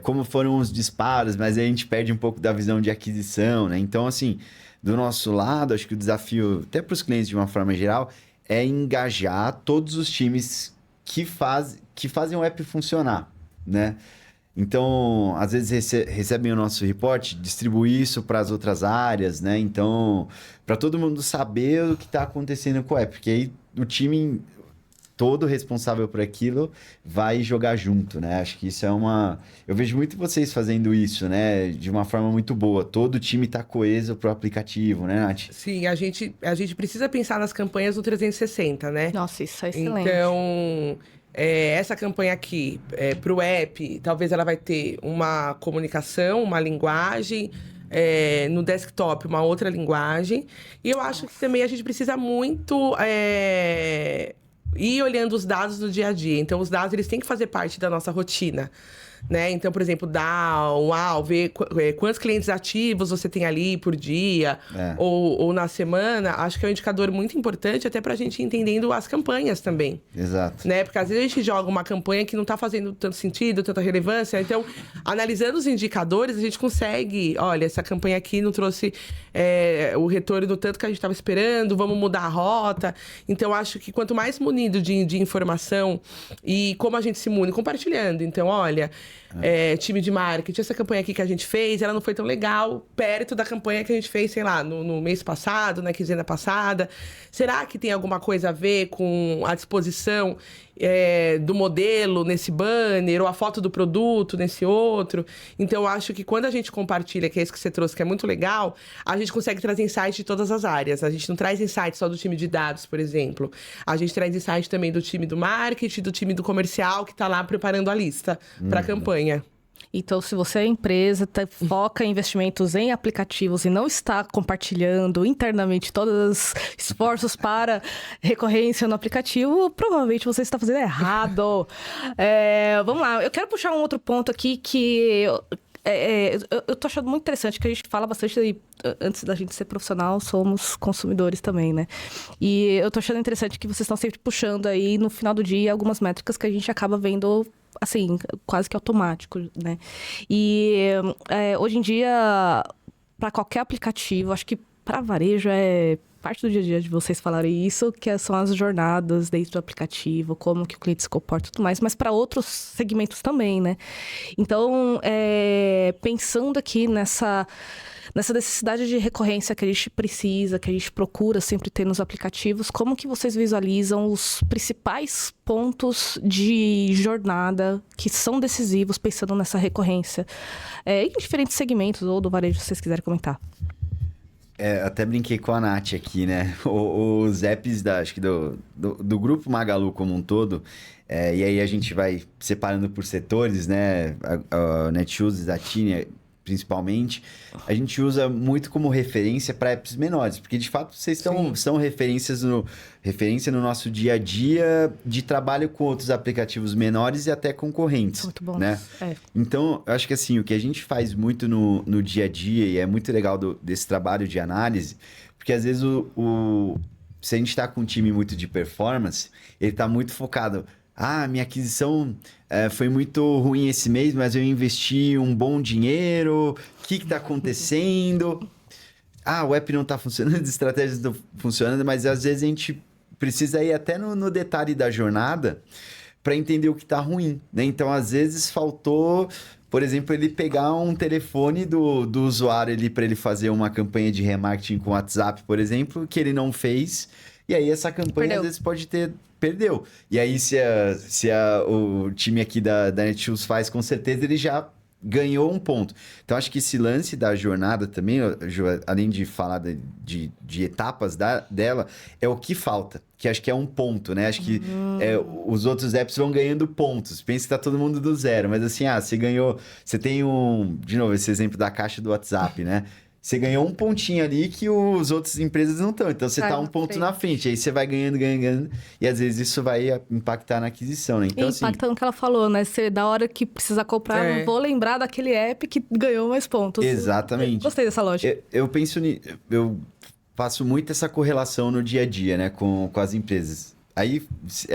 como foram os disparos, mas aí a gente perde um pouco da visão de aquisição, né? Então, assim, do nosso lado, acho que o desafio, até para os clientes de uma forma geral, é engajar todos os times que fazem o app funcionar, né? Então, às vezes recebem o nosso report, distribuir isso para as outras áreas, né? Então, para todo mundo saber o que está acontecendo com o app, porque aí o time todo responsável por aquilo vai jogar junto, né? Acho que isso eu vejo muito vocês fazendo isso, né? De uma forma muito boa. Todo o time tá coeso pro aplicativo, né, Nath? Sim, a gente precisa pensar nas campanhas do 360, né? Nossa, isso é excelente. Então, essa campanha aqui, pro app, talvez ela vai ter uma comunicação, uma linguagem, no desktop, uma outra linguagem. E eu acho que também a gente precisa muito ir olhando os dados do dia a dia. Então, os dados, eles têm que fazer parte da nossa rotina, né? Então, por exemplo, ver quantos clientes ativos você tem ali por dia ou na semana. Acho que é um indicador muito importante até pra gente ir entendendo as campanhas também. Exato. Né? Porque às vezes a gente joga uma campanha que não tá fazendo tanto sentido, tanta relevância. Então, analisando os indicadores, a gente consegue... Olha, essa campanha aqui não trouxe o retorno do tanto que a gente estava esperando, vamos mudar a rota. Então, acho que quanto mais munido de informação e como a gente se mune, compartilhando. Então, olha... time de marketing, essa campanha aqui que a gente fez, ela não foi tão legal perto da campanha que a gente fez, sei lá, no mês passado, na quinzena passada. Será que tem alguma coisa a ver com a disposição do modelo nesse banner, ou a foto do produto nesse outro? Então, eu acho que quando a gente compartilha, que é isso que você trouxe, que é muito legal, a gente consegue trazer insights de todas as áreas. A gente não traz insights só do time de dados, por exemplo. A gente traz insights também do time do marketing, do time do comercial, que está lá preparando a lista para a campanha. Então, se você é empresa, foca em investimentos em aplicativos e não está compartilhando internamente todos os esforços para recorrência no aplicativo, provavelmente você está fazendo errado. Vamos lá, eu quero puxar um outro ponto aqui que... eu tô achando muito interessante, que a gente fala bastante, antes da gente ser profissional, somos consumidores também, né? E eu tô achando interessante que vocês estão sempre puxando aí, no final do dia, algumas métricas que a gente acaba vendo, assim, quase que automático, né? E hoje em dia, para qualquer aplicativo, acho que para varejo é parte do dia a dia de vocês falarem isso, que são as jornadas dentro do aplicativo, como que o cliente se comporta e tudo mais, mas para outros segmentos também, né? Então, pensando aqui nessa necessidade de recorrência que a gente precisa, que a gente procura sempre ter nos aplicativos, como que vocês visualizam os principais pontos de jornada que são decisivos pensando nessa recorrência? Em diferentes segmentos, ou do varejo, se vocês quiserem comentar. Até brinquei com a Nath aqui, né? Os apps acho que do grupo Magalu como um todo, e aí a gente vai separando por setores, né? A Netshoes, a Tiny, principalmente, a gente usa muito como referência para apps menores, porque de fato vocês são referência no nosso dia a dia de trabalho com outros aplicativos menores e até concorrentes. Muito bom. Né? Então, eu acho que assim, o que a gente faz muito no dia a dia, e é muito legal desse trabalho de análise, porque às vezes se a gente está com um time muito de performance, ele está muito focado... minha aquisição foi muito ruim esse mês, mas eu investi um bom dinheiro. O que está acontecendo? O app não está funcionando, as estratégias não estão funcionando, mas às vezes a gente precisa ir até no detalhe da jornada para entender o que está ruim, né? Então, às vezes faltou, por exemplo, ele pegar um telefone do usuário para ele fazer uma campanha de remarketing com WhatsApp, por exemplo, que ele não fez. E aí essa campanha, às vezes, perdeu. E aí, se o time aqui da Netshoes faz, com certeza ele já ganhou um ponto. Então, acho que esse lance da jornada também, além de falar de etapas dela, é o que falta. Que acho que é um ponto, né? Acho que os outros apps vão ganhando pontos. Pensa que tá todo mundo do zero. Mas assim, você ganhou... Você tem de novo, esse exemplo da caixa do WhatsApp, né? Você ganhou um pontinho ali que os outras empresas não estão. Então, você está um ponto na frente. Aí, você vai ganhando. E, às vezes, isso vai impactar na aquisição, né? Então, impacta no que ela falou, né? Você, da hora que precisa comprar, não vou lembrar daquele app que ganhou mais pontos. Exatamente. Gostei dessa lógica. Eu penso... Eu faço muito essa correlação no dia a dia, né? Com as empresas. Aí,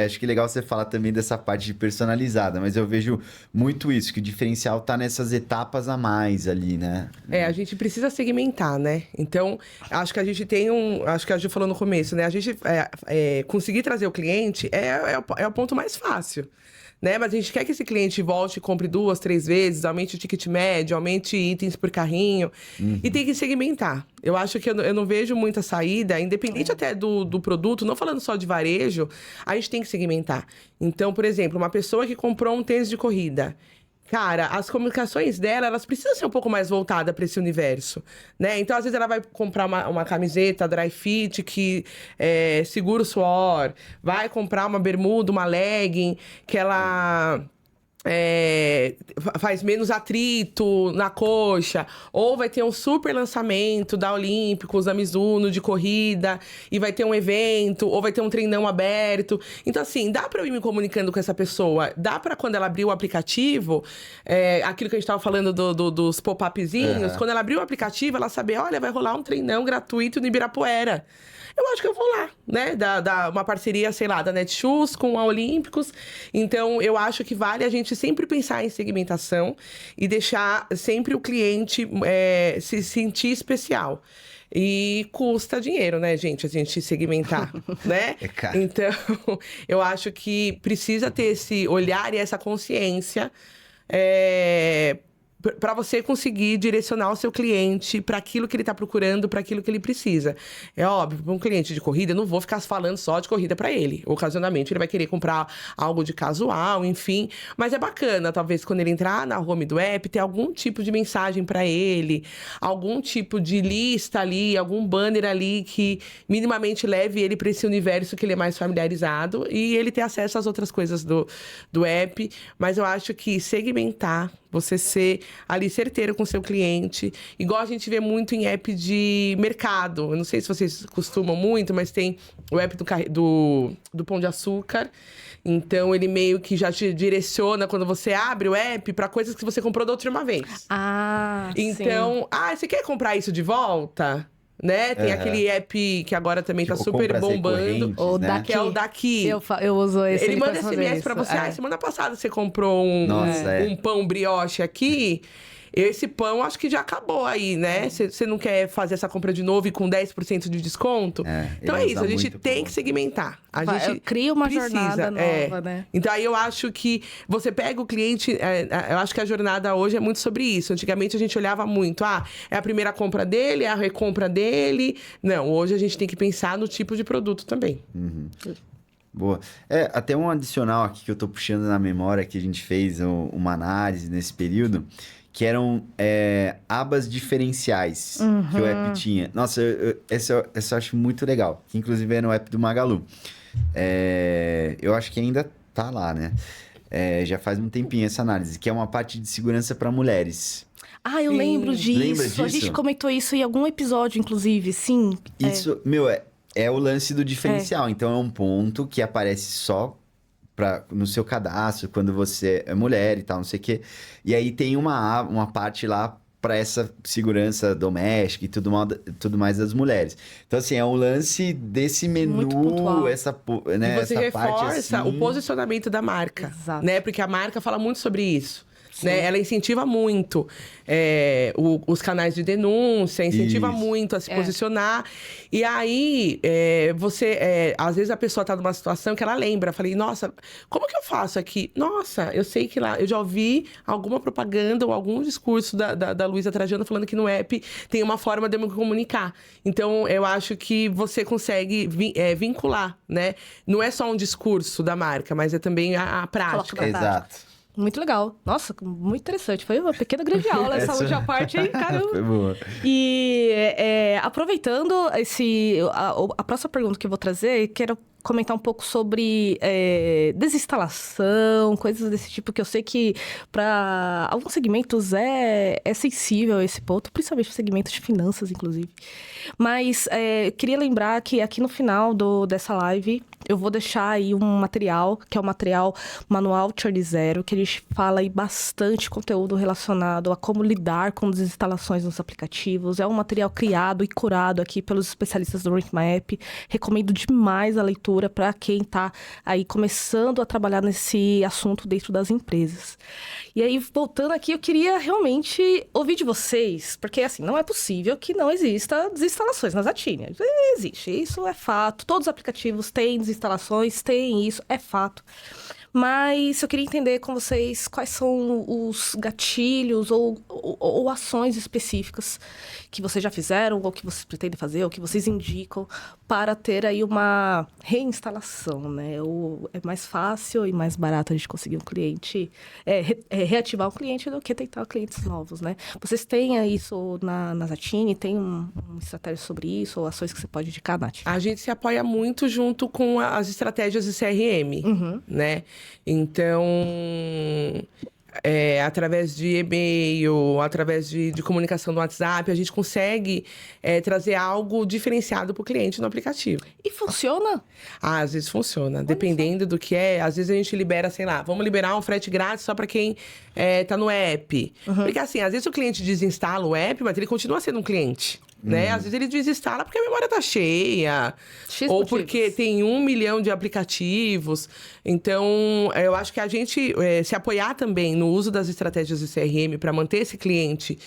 acho que é legal você falar também dessa parte de personalizada, mas eu vejo muito isso, que o diferencial tá nessas etapas a mais ali, né? A gente precisa segmentar, né? Então, acho que a gente tem acho que a Ju falou no começo, né? A gente conseguir trazer o cliente é o ponto mais fácil, né? Mas a gente quer que esse cliente volte e compre 2, 3 vezes, aumente o ticket médio, aumente itens por carrinho. E tem que segmentar. Eu acho que eu não vejo muita saída, independente até do produto, não falando só de varejo, a gente tem que segmentar. Então, por exemplo, uma pessoa que comprou um tênis de corrida, cara, as comunicações dela, elas precisam ser um pouco mais voltadas para esse universo, né? Então, às vezes, ela vai comprar uma camiseta dry fit que segura o suor, vai comprar uma bermuda, uma legging, que ela... faz menos atrito na coxa, ou vai ter um super lançamento da Olímpicos, da Mizuno de corrida, e vai ter um evento, ou vai ter um treinão aberto. Então, assim, dá pra eu ir me comunicando com essa pessoa, dá pra quando ela abrir o aplicativo, aquilo que a gente tava falando dos pop-upzinhos, quando ela abrir o aplicativo, ela saber, olha, vai rolar um treinão gratuito no Ibirapuera. Eu acho que eu vou lá, né? Uma parceria, sei lá, da Netshoes com a Olímpicos. Então, eu acho que vale a gente sempre pensar em segmentação e deixar sempre o cliente se sentir especial. E custa dinheiro, né, gente, a gente segmentar, né? É caro. Então, eu acho que precisa ter esse olhar e essa consciência para você conseguir direcionar o seu cliente para aquilo que ele está procurando, para aquilo que ele precisa. É óbvio, para um cliente de corrida, eu não vou ficar falando só de corrida para ele. Ocasionalmente, ele vai querer comprar algo de casual, enfim. Mas é bacana, talvez, quando ele entrar na home do app, ter algum tipo de mensagem para ele, algum tipo de lista ali, algum banner ali que minimamente leve ele para esse universo que ele é mais familiarizado e ele ter acesso às outras coisas do app. Mas eu acho que segmentar, você ser ali certeiro com o seu cliente. Igual a gente vê muito em app de mercado. Eu não sei se vocês costumam muito, mas tem o app do Pão de Açúcar. Então, ele meio que já te direciona quando você abre o app para coisas que você comprou da última vez. Então, sim. Você quer comprar isso de volta? Né? Tem aquele app que agora também tá super bombando. O né? Daqui. Que é o Daqui. Eu uso esse. Ele manda SMS pra você. Semana passada você comprou um pão brioche aqui. Esse pão acho que já acabou aí, né? Você não quer fazer essa compra de novo e com 10% de desconto? Então é isso, a gente tem que segmentar. A gente cria uma jornada nova, né? Então aí eu acho que você pega o cliente... eu acho que a jornada hoje é muito sobre isso. Antigamente a gente olhava muito, é a primeira compra dele, é a recompra dele. Não, hoje a gente tem que pensar no tipo de produto também. Boa. Até um adicional aqui que eu tô puxando na memória, que a gente fez uma análise nesse período, que eram abas diferenciais que o app tinha. Nossa, essa eu acho muito legal. Que inclusive é no app do Magalu. Eu acho que ainda tá lá, né? Já faz um tempinho essa análise, que é uma parte de segurança para mulheres. Eu lembro disso. Lembra disso. A gente comentou isso em algum episódio, inclusive, sim. Isso, é o lance do diferencial. Então, é um ponto que aparece só no seu cadastro, quando você é mulher e tal, não sei o quê. E aí tem uma parte lá para essa segurança doméstica e tudo mais das mulheres. Então, assim, é um lance desse menu, essa, né, e você essa reforça parte assim... o posicionamento da marca. Exato. Né? Porque a marca fala muito sobre isso. Né? Ela incentiva muito os canais de denúncia, incentiva muito a se posicionar. E aí, às vezes a pessoa tá numa situação que ela lembra. Falei, nossa, como que eu faço aqui? Nossa, eu sei que lá, eu já ouvi alguma propaganda ou algum discurso da Luísa Trajano falando que no app tem uma forma de eu me comunicar. Então, eu acho que você consegue vincular, né? Não é só um discurso da marca, mas é também a prática. Exato. Muito legal. Nossa, muito interessante. Foi uma pequena grande aula essa última parte aí, caramba. Foi boa. E aproveitando a próxima pergunta que eu vou trazer, quero comentar um pouco sobre desinstalação, coisas desse tipo, que eu sei que para alguns segmentos é sensível esse ponto, principalmente o segmento de finanças, inclusive. Mas queria lembrar que aqui no final dessa live eu vou deixar aí um material, que é o material Manual Churn Zero, que a gente fala aí bastante conteúdo relacionado a como lidar com desinstalações nos aplicativos. É um material criado e curado aqui pelos especialistas do Rank My App. Recomendo demais a leitura para quem está aí começando a trabalhar nesse assunto dentro das empresas. E aí, voltando aqui, eu queria realmente ouvir de vocês, porque assim, não é possível que não exista desinstalações na Zattini. Existe, isso é fato. Todos os aplicativos têm desinstalações, tem isso, é fato. Mas eu queria entender com vocês quais são os gatilhos ou ações específicas que vocês já fizeram, ou que vocês pretendem fazer, ou que vocês indicam para ter aí uma reinstalação, né? É mais fácil e mais barato a gente conseguir um cliente, reativar um cliente do que tentar clientes novos, né? Vocês têm isso na Zattini? Tem uma estratégia sobre isso, ou ações que você pode indicar, Nath? A gente se apoia muito junto com as estratégias de CRM, né? Então, através de e-mail, através de comunicação no WhatsApp, a gente consegue trazer algo diferenciado para o cliente no aplicativo. E funciona? Às vezes funciona, dependendo do que é. Às vezes a gente libera, sei lá, vamos liberar um frete grátis só para quem tá no app. Porque assim, às vezes o cliente desinstala o app, mas ele continua sendo um cliente. né? Às vezes ele desinstala porque a memória tá cheia. Ou porque tem 1 milhão de aplicativos. Então, eu acho que a gente se apoiar também no uso das estratégias de CRM para manter esse cliente,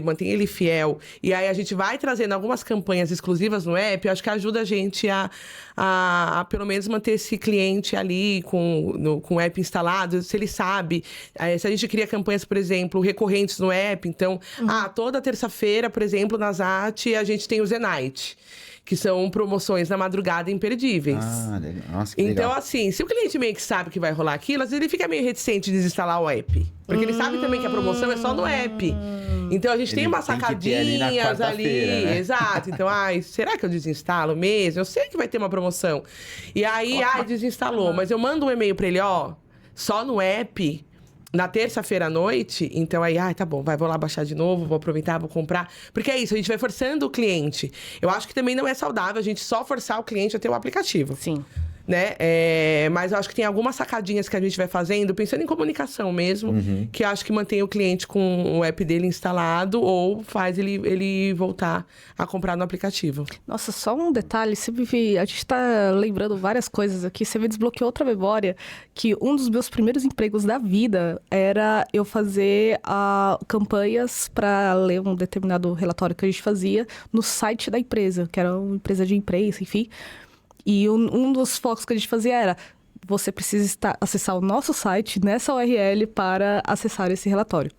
mantém ele fiel. E aí a gente vai trazendo algumas campanhas exclusivas no app, eu acho que ajuda a gente a pelo menos manter esse cliente ali com o app instalado, se ele sabe. Se a gente cria campanhas, por exemplo, recorrentes no app, então, toda terça-feira, por exemplo, na Zat, a gente tem o Zenite, que são promoções na madrugada imperdíveis. Legal. Nossa, que legal. Então, assim, se o cliente meio que sabe que vai rolar aquilo, às vezes ele fica meio reticente de desinstalar o app. Porque ele sabe também que a promoção é só no app. Então, a gente tem umas sacadinhas ali. Né? Exato. Então, será que eu desinstalo mesmo? Eu sei que vai ter uma promoção. E aí, desinstalou. Mas eu mando um e-mail pra ele, só no app... Na terça-feira à noite, então aí, tá bom, vou lá baixar de novo, vou aproveitar, vou comprar. Porque é isso, a gente vai forçando o cliente. Eu acho que também não é saudável a gente só forçar o cliente a ter o aplicativo. Sim. Né? Mas eu acho que tem algumas sacadinhas que a gente vai fazendo, pensando em comunicação mesmo, que eu acho que mantém o cliente com o app dele instalado ou faz ele voltar a comprar no aplicativo. Nossa, só um detalhe, a gente tá lembrando várias coisas aqui, você me desbloqueou outra memória, que um dos meus primeiros empregos da vida era eu fazer campanhas para ler um determinado relatório que a gente fazia no site da empresa, que era uma empresa de imprensa, enfim. E um dos focos que a gente fazia era: você precisa acessar o nosso site nessa URL para acessar esse relatório.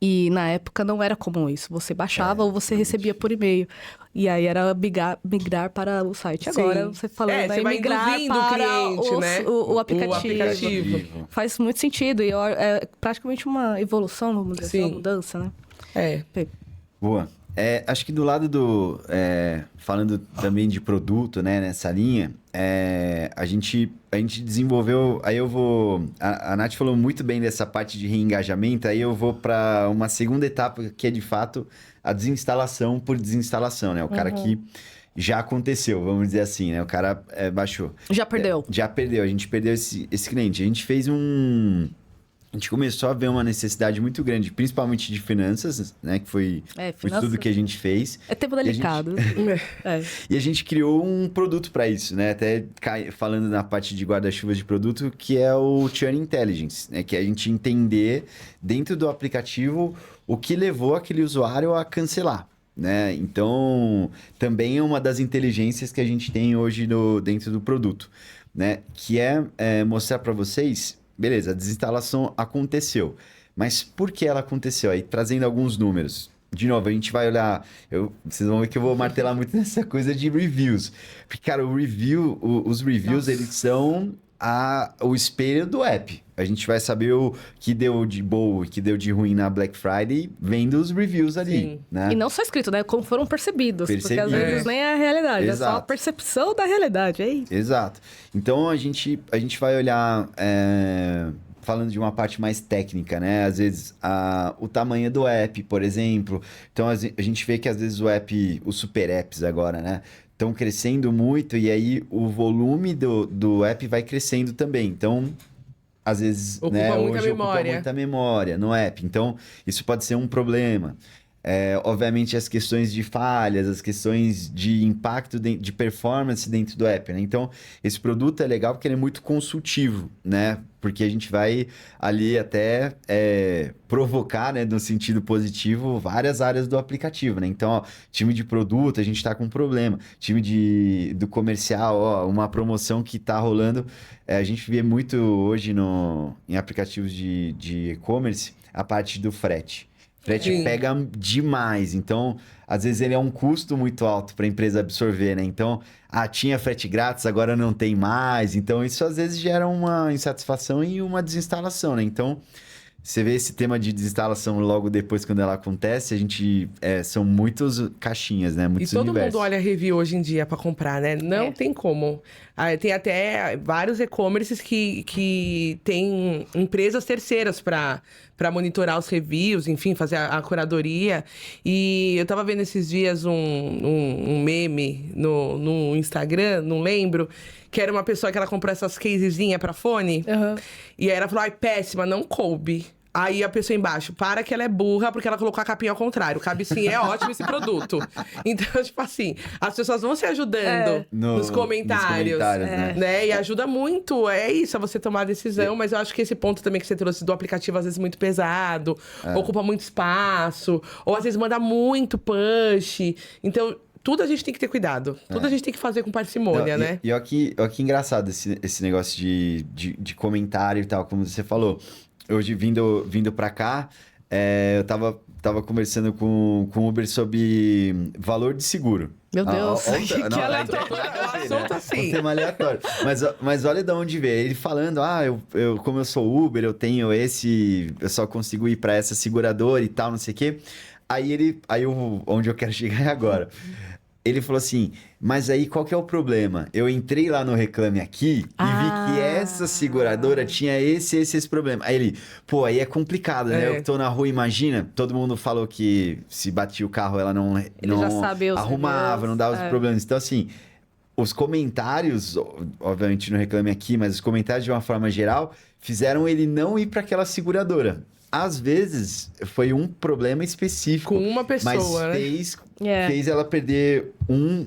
E na época não era comum isso. Você baixava ou você recebia por e-mail. E aí era migrar para o site. Agora, você falando você vai migrar para o cliente, né? o aplicativo. Faz muito sentido. E é praticamente uma evolução, vamos dizer assim, uma mudança, né? Boa. Acho que do lado falando também de produto, né, nessa linha, a gente desenvolveu. Aí eu vou. A Nath falou muito bem dessa parte de reengajamento, aí eu vou para uma segunda etapa, que é de fato a desinstalação por desinstalação, né? O cara que já aconteceu, vamos dizer assim, né? O cara baixou. Já perdeu. Já perdeu, a gente perdeu esse cliente. A gente fez A gente começou a ver uma necessidade muito grande, principalmente de finanças, né? Que foi o estudo que a gente fez. É tempo delicado. E a gente criou um produto para isso, né? Até falando na parte de guarda-chuva de produto, que é o Churn Intelligence, né? Que é a gente entender dentro do aplicativo o que levou aquele usuário a cancelar, né? Então, também é uma das inteligências que a gente tem hoje dentro do produto, né? Que é mostrar para vocês... Beleza, a desinstalação aconteceu. Mas por que ela aconteceu? Aí, trazendo alguns números. De novo, a gente vai olhar... vocês vão ver que eu vou martelar muito nessa coisa de reviews. Porque, cara, os reviews, eles são o espelho do app. A gente vai saber o que deu de boa e que deu de ruim na Black Friday vendo os reviews ali, né? E não só escrito, né? Como foram percebidos. Porque às vezes nem é a realidade, é só a percepção da realidade, é isso. Exato. Então, a gente vai olhar... falando de uma parte mais técnica, né? Às vezes, o tamanho do app, por exemplo. Então, a gente vê que às vezes os super apps agora, né? Estão crescendo muito e aí o volume do app vai crescendo também. Então, às vezes, ocupa muita memória no app. Então, isso pode ser um problema. Obviamente, as questões de falhas, as questões de impacto de performance dentro do app, né? Então, esse produto é legal porque ele é muito consultivo, né? Porque a gente vai ali até provocar, né, no sentido positivo, várias áreas do aplicativo, né? Então, time de produto, a gente está com um problema. Time do comercial, uma promoção que está rolando. A gente vê muito hoje em aplicativos de e-commerce a parte do frete. Frete pega demais, então às vezes ele é um custo muito alto para a empresa absorver, né? Então, tinha frete grátis, agora não tem mais. Então, isso às vezes gera uma insatisfação e uma desinstalação, né? Então, você vê esse tema de desinstalação logo depois, quando ela acontece, a gente... são muitas caixinhas, né? Muitos universos. E todo mundo olha review hoje em dia para comprar, né? Não tem como. Tem até vários e-commerces que tem empresas terceiras para monitorar os reviews, enfim, fazer a curadoria. E eu tava vendo esses dias um meme no Instagram, não lembro, que era uma pessoa que ela comprou essas casezinhas para fone. E aí ela falou, péssima, não coube. Aí a pessoa embaixo, para que ela é burra porque ela colocou a capinha ao contrário. Cabe sim, é ótimo esse produto. Então, tipo assim, as pessoas vão se ajudando nos comentários. Né? E ajuda muito, é isso, é você tomar a decisão. Mas eu acho que esse ponto também que você trouxe do aplicativo, às vezes muito pesado, ocupa muito espaço, ou às vezes manda muito push. Então, tudo a gente tem que ter cuidado. Tudo a gente tem que fazer com parcimônia, né? E olha que engraçado esse negócio de comentário e tal, como você falou. Hoje, vindo pra cá, eu tava conversando com o Uber sobre valor de seguro. Meu Deus, que aleatório. Assunto assim. Um tema aleatório. Mas olha de onde veio. Ele falando, como eu sou Uber, eu só consigo ir pra essa seguradora e tal, não sei o quê. Onde eu quero chegar é agora. Ele falou assim, mas aí qual que é o problema? Eu entrei lá no Reclame Aqui e vi que essa seguradora tinha esse problema. Aí ele, aí é complicado, né? Eu que tô na rua, imagina, todo mundo falou que se batia o carro, ela não já sabe arrumava, não dava os problemas. Então, assim, os comentários, obviamente no Reclame Aqui, mas os comentários de uma forma geral, fizeram ele não ir para aquela seguradora. Às vezes, foi um problema específico. Com uma pessoa, mas fez ela perder um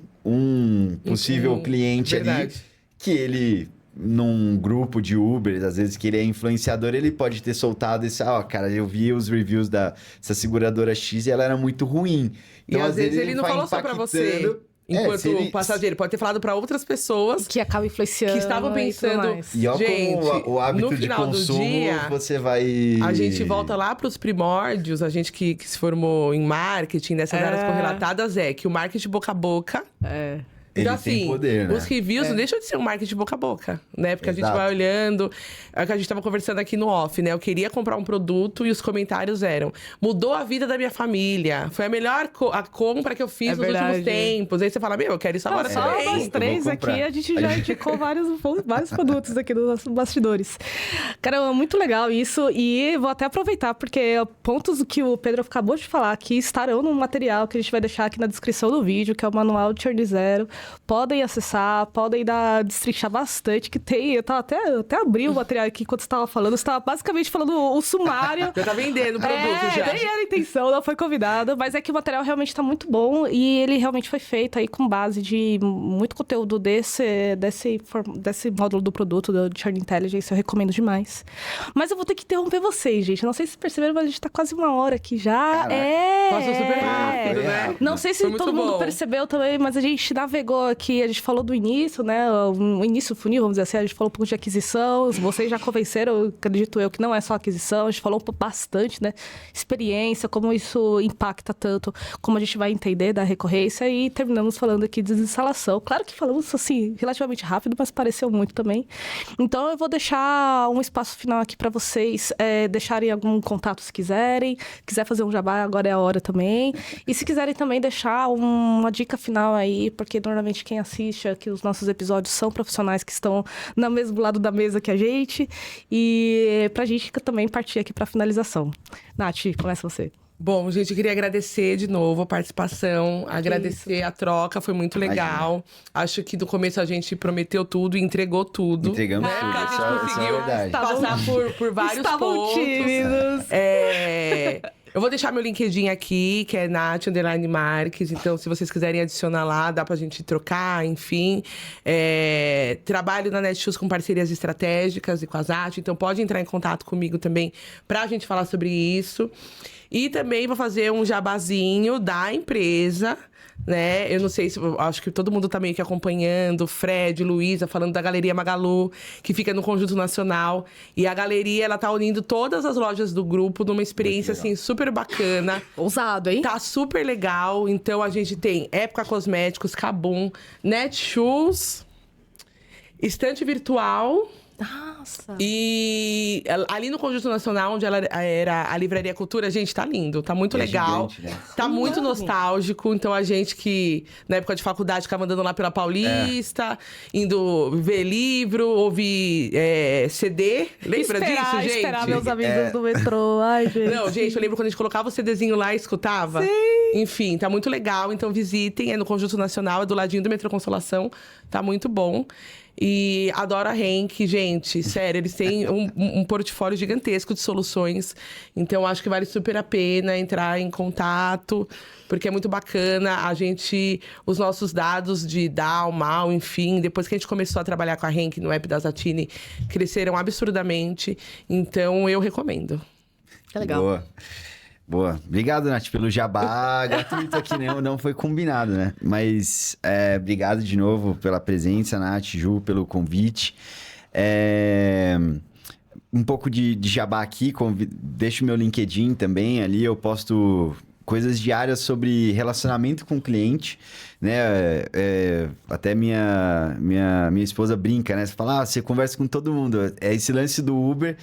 possível cliente ali. Que ele, num grupo de Uber, às vezes que ele é influenciador, ele pode ter soltado esse... cara, eu vi os reviews dessa seguradora X e ela era muito ruim. Então, e às vezes ele não falou só pra você... Enquanto passageiro, pode ter falado para outras pessoas que acabam influenciando, que estavam pensando. E olha como o hábito no final de consumo, do dia, você vai. A gente volta lá para os primórdios, a gente que se formou em marketing, nessas áreas correlatadas, que o marketing boca a boca. Então, ele tem poder, né? Os reviews não deixam de ser um marketing boca a boca, né? Porque a gente vai olhando... É o que a gente tava conversando aqui no off, né? Eu queria comprar um produto e os comentários eram... Mudou a vida da minha família. Foi a melhor a compra que eu fiz nos últimos tempos. Aí você fala, eu quero isso agora também. Só nós três aqui, a gente já indicou vários produtos aqui dos nossos bastidores. Cara, muito legal isso. E vou até aproveitar, porque pontos que o Pedro acabou de falar aqui estarão no material que a gente vai deixar aqui na descrição do vídeo, que é o Manual de Churn Zero. Podem acessar, podem destrinchar bastante, que tem... Eu tava até abri o material aqui enquanto você tava falando. Você tava basicamente falando o sumário. Já tá vendendo o produto já. Nem era a intenção, não foi convidada. Mas é que o material realmente tá muito bom e ele realmente foi feito aí com base de muito conteúdo desse módulo do produto, do Churn Intelligence. Eu recomendo demais. Mas eu vou ter que interromper vocês, gente. Não sei se vocês perceberam, mas a gente tá quase 1 hora aqui já. Passou super rápido, né? Não sei se todo mundo percebeu também, mas a gente navegou aqui, a gente falou do início, né? O início do funil, vamos dizer assim, a gente falou um pouco de aquisição, vocês já convenceram, acredito eu, que não é só aquisição, a gente falou bastante, né? Experiência, como isso impacta tanto, como a gente vai entender da recorrência e terminamos falando aqui de desinstalação. Claro que falamos, assim, relativamente rápido, mas pareceu muito também. Então, eu vou deixar um espaço final aqui para vocês deixarem algum contato se quiserem, quiser fazer um jabá, agora é a hora também. E se quiserem também deixar uma dica final aí, porque normalmente quem assiste aqui os nossos episódios são profissionais que estão no mesmo lado da mesa que a gente. E pra gente também partir aqui pra finalização. Nath, começa você. Bom, gente, eu queria agradecer de novo a participação, agradecer a troca, foi muito legal. Acho que no começo a gente prometeu tudo e entregou tudo. Entregamos tudo, a gente conseguiu passar por vários pontos. Tímidos. Eu vou deixar meu LinkedIn aqui, que é Nath_Marques. Então, se vocês quiserem adicionar lá, dá pra gente trocar, enfim. Trabalho na Netshoes com parcerias estratégicas e com a Zat. Então, pode entrar em contato comigo também pra gente falar sobre isso. E também vou fazer um jabazinho da empresa, né? Eu não sei se... Acho que todo mundo tá meio que acompanhando. Fred, Luísa, falando da Galeria Magalu, que fica no Conjunto Nacional. E a galeria, ela tá unindo todas as lojas do grupo numa experiência, assim, super bacana. Ousado, hein? Tá super legal. Então, a gente tem Época Cosméticos, Kabum, Netshoes, estante virtual... Nossa! E ali no Conjunto Nacional, onde ela era a Livraria Cultura, gente, tá lindo, tá muito legal. Gigante, né? Tá muito nostálgico. Então, a gente que, na época de faculdade, ficava andando lá pela Paulista, indo ver livro, ouvir CD. Lembra disso, gente? Esperar meus amigos do metrô. Ai, gente. Não, gente, eu lembro quando a gente colocava o CDzinho lá e escutava. Sim! Enfim, tá muito legal. Então, visitem. É no Conjunto Nacional, é do ladinho do Metrô Consolação. Tá muito bom. E adoro a Henk, gente. Sério, eles têm um portfólio gigantesco de soluções. Então, acho que vale super a pena entrar em contato, porque é muito bacana. Os nossos dados de DAO, MAU, enfim, depois que a gente começou a trabalhar com a Henk no app da Zattini, cresceram absurdamente. Então, eu recomendo. Que legal. Boa. Obrigado, Nath, pelo jabá gratuito aqui, né? Não foi combinado, né? Mas obrigado de novo pela presença, Nath, Ju, pelo convite. Um pouco de jabá aqui, deixo o meu LinkedIn também, ali eu posto coisas diárias sobre relacionamento com o cliente, né? Até minha esposa brinca, né? Você fala, você conversa com todo mundo. É esse lance do Uber que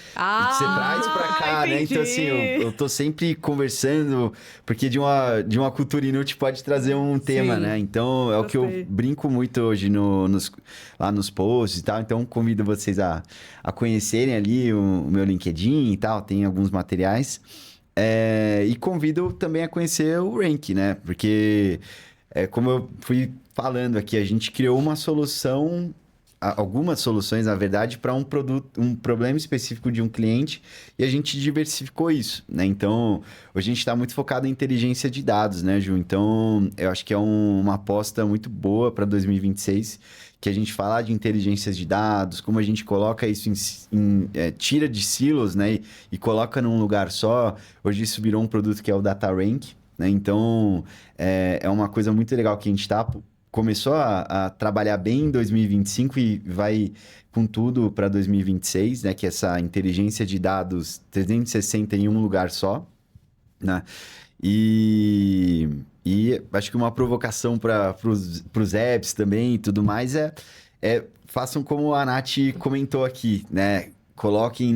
você traz pra cá, entendi. né? Então, assim, eu tô sempre conversando, porque de uma cultura inútil pode trazer um tema, né? Então, é o que eu brinco muito hoje lá nos posts e tal. Então, convido vocês a conhecerem ali o meu LinkedIn e tal. Tem alguns materiais. E convido também a conhecer o Rank, né? Porque, como eu fui falando aqui, a gente criou uma solução, algumas soluções, na verdade, para um problema específico de um cliente e a gente diversificou isso, né? Então, hoje a gente está muito focado em inteligência de dados, né, Ju? Então, eu acho que é uma aposta muito boa para 2026, que a gente fala de inteligências de dados, como a gente coloca isso tira de silos, né, e coloca num lugar só. Hoje isso virou um produto que é o DataRank, né? Então, é uma coisa muito legal que a gente começou a trabalhar bem em 2025 e vai com tudo para 2026, né? Que é essa inteligência de dados 360 em um lugar só, né? E acho que uma provocação para os apps também e tudo mais façam como a Nath comentou aqui, né? Coloquem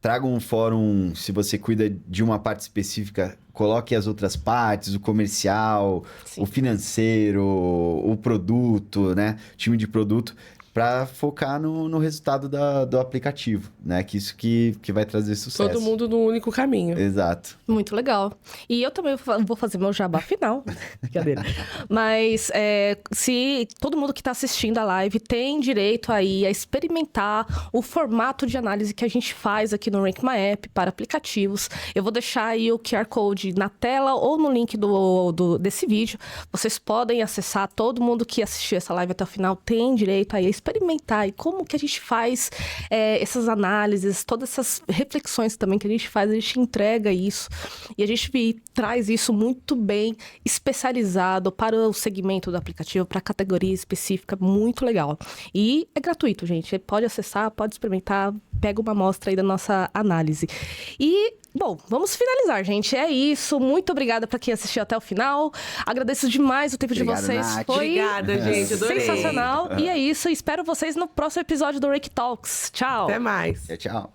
tragam um fórum, se você cuida de uma parte específica, coloque as outras partes, o comercial, sim, o financeiro, o produto, né? O time de produto, para focar no resultado do aplicativo, né? Que isso que vai trazer sucesso. Todo mundo no único caminho. Exato. Muito legal. E eu também vou fazer meu jabá final. Brincadeira. Mas se todo mundo que está assistindo a live tem direito aí a experimentar o formato de análise que a gente faz aqui no Rank My App para aplicativos, eu vou deixar aí o QR Code na tela ou no link desse vídeo. Vocês podem acessar, todo mundo que assistiu essa live até o final tem direito aí a experimentar e como que a gente faz essas análises, todas essas reflexões também que a gente faz, a gente entrega isso e a gente traz isso muito bem especializado para o segmento do aplicativo, para a categoria específica, muito legal. E é gratuito, gente, pode acessar, pode experimentar, pega uma amostra aí da nossa análise. E bom, vamos finalizar, gente. É isso. Muito obrigada para quem assistiu até o final. Agradeço demais o tempo de vocês. Nath. Foi Obrigada, gente. Adorei. Sensacional. E é isso. Espero vocês no próximo episódio do Rank Talks. Tchau. Até mais. Tchau.